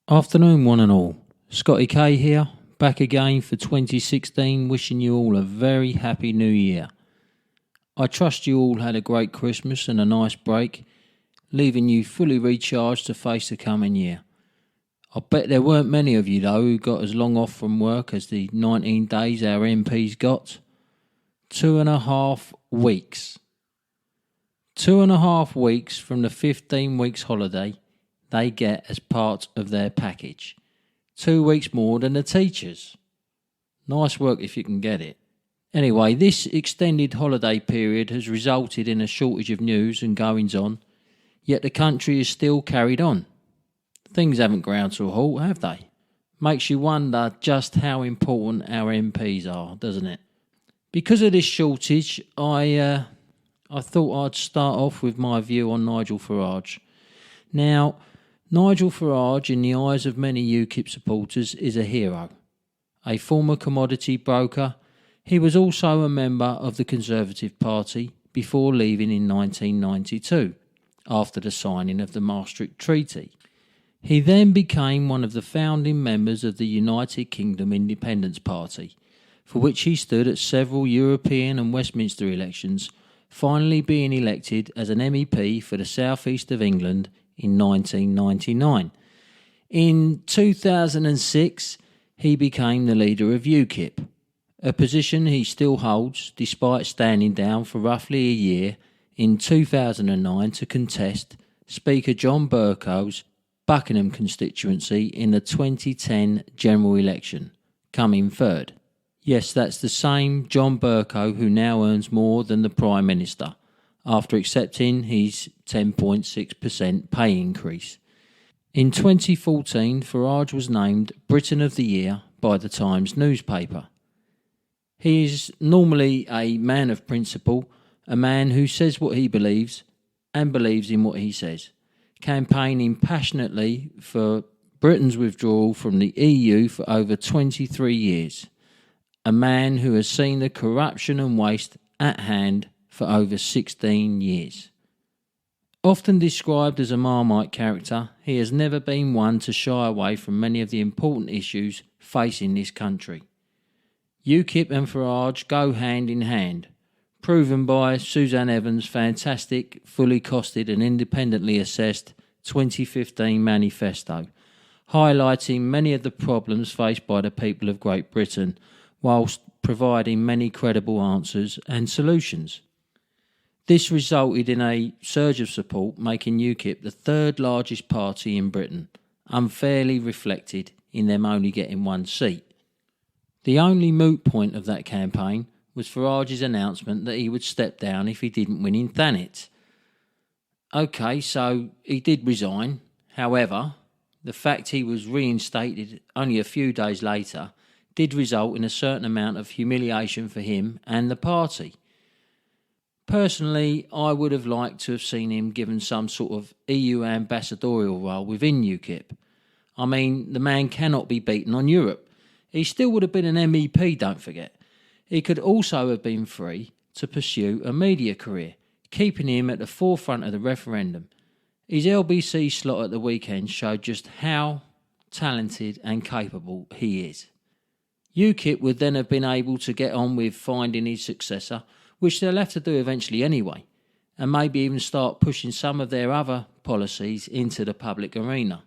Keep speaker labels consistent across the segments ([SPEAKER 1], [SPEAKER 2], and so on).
[SPEAKER 1] Afternoon one and all, Scottie K here, back again for 2016, wishing you all a very happy new year. I trust you all had a great Christmas and a nice break, leaving you fully recharged to face the coming year. I bet there weren't many of you though who got as long off from work as the 19 days our MPs got. 2.5 weeks. 2.5 weeks from the 15 weeks holiday they get as part of their package. 2 weeks more than the teachers. Nice work if you can get it. Anyway, this extended holiday period has resulted in a shortage of news and goings on, yet the country is still carried on. Things haven't ground to a halt, have they? Makes you wonder just how important our MPs are, doesn't it? Because of this shortage, I thought I'd start off with my view on Nigel Farage. Now, Nigel Farage, in the eyes of many UKIP supporters, is a hero. A former commodity broker, he was also a member of the Conservative Party before leaving in 1992, after the signing of the Maastricht Treaty. He then became one of the founding members of the United Kingdom Independence Party, for which he stood at several European and Westminster elections, finally being elected as an MEP for the South East of England in 1999. In 2006, he became the leader of UKIP, a position he still holds despite standing down for roughly a year in 2009 to contest Speaker John Bercow's Buckingham constituency in the 2010 general election, coming third. Yes, that's the same John Bercow who now earns more than the Prime Minister, after accepting his 10.6% pay increase. In 2014, Farage was named Briton of the Year by the Times newspaper. He is normally a man of principle, a man who says what he believes and believes in what he says, campaigning passionately for Britain's withdrawal from the EU for over 23 years. A man who has seen the corruption and waste at hand for over 16 years. Often described as a Marmite character, he has never been one to shy away from many of the important issues facing this country. UKIP and Farage go hand in hand, proven by Suzanne Evans' fantastic, fully costed and independently assessed 2015 manifesto, highlighting many of the problems faced by the people of Great Britain, whilst providing many credible answers and solutions. This resulted in a surge of support, making UKIP the third largest party in Britain, unfairly reflected in them only getting one seat. The only moot point of that campaign was Farage's announcement that he would step down if he didn't win in Thanet. OK, so he did resign. However, the fact he was reinstated only a few days later did result in a certain amount of humiliation for him and the party. Personally, I would have liked to have seen him given some sort of EU ambassadorial role within UKIP. I mean, the man cannot be beaten on Europe. He still would have been an MEP, don't forget. He could also have been free to pursue a media career, keeping him at the forefront of the referendum. His LBC slot at the weekend showed just how talented and capable he is. UKIP would then have been able to get on with finding his successor, which they'll have to do eventually anyway, and maybe even start pushing some of their other policies into the public arena.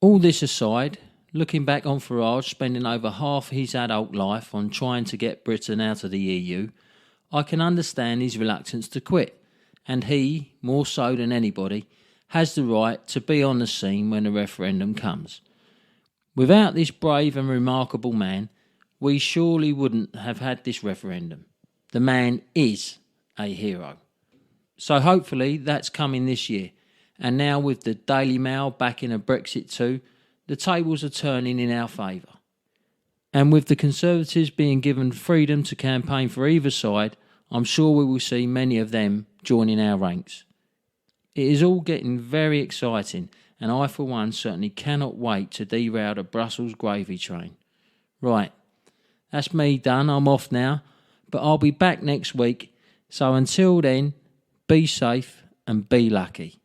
[SPEAKER 1] All this aside, looking back on Farage spending over half his adult life on trying to get Britain out of the EU, I can understand his reluctance to quit, and he, more so than anybody, has the right to be on the scene when the referendum comes. Without this brave and remarkable man, we surely wouldn't have had this referendum. The man is a hero. So hopefully that's coming this year. And now with the Daily Mail backing a Brexit too, the tables are turning in our favour. And with the Conservatives being given freedom to campaign for either side, I'm sure we will see many of them joining our ranks. It is all getting very exciting, and I for one certainly cannot wait to derail the Brussels gravy train. Right, that's me done, I'm off now. But I'll be back next week, so until then, be safe and be lucky.